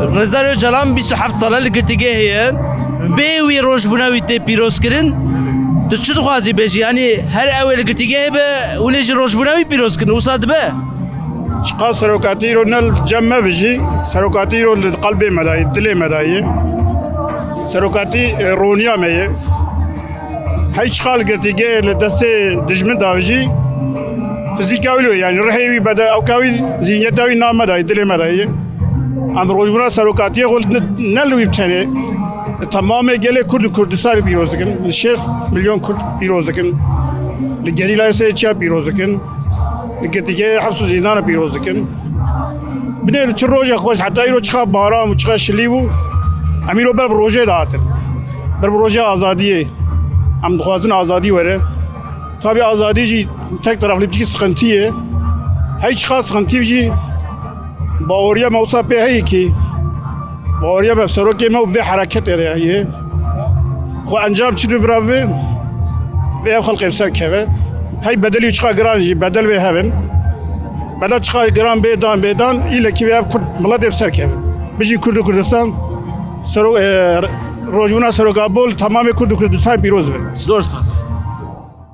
Rıza Öcalan 27 sala li girtîgehê ye. Bê wî rojbûna wî tê pîrozkirin. Tu çi dixwazî bêjî? Yani her ew ê li girtîgehê be hûn ê jî rojbûna wî pîrozkirin. Wisa dibe? Çıkan serokatî ro nel cemme vijî, serokatî ro li qalbê me dayê, dilê me dayê. Serokatî roniya me ye. Hey çıkan li girtîgehê li destê dijmin da vijî, fizîka wî yani rihê wî bede ewka wî zihniyeta wî na me dayê, dilê me dayê. Em rojbûna serokatiyê xwe ne li wî tenê. Tamamê gelê Kurd û Kurdistanê pîroz dikin. 6 milyon Kurd pîroz dikin. Li gerîlayê Sêçiya pîroz dikin. Li girtîgehê Hefs û Zîndanê pîroz dikin. Binê çi roja xweş heta îro çiqa baran û çiqa şilî bû. Em îro ber bi rojê dihatin. Ber bi roja azadiyê. Em dixwazin azadî were. Tabii azadî jî tek taraflî biçîkî sıkıntı ye. Hey çiqa sıkıntî jî baweriya me wisa pê heye kî baweriya me serokê me û vê hereketê re heye. Xwe encam çi dû bira vê? Vê ev xelkê bi ser keve. Hey bedelî çiqa giran jî bedel vê hevin. Bedel çiqa giran bêdan îlekî vê ev Kurd miletê bi ser keve. Bijî Kurd û Kurdistan rojbûna serokabû li tamamê Kurd û Kurdistanê pîroz be. Siz doğru dixwazî.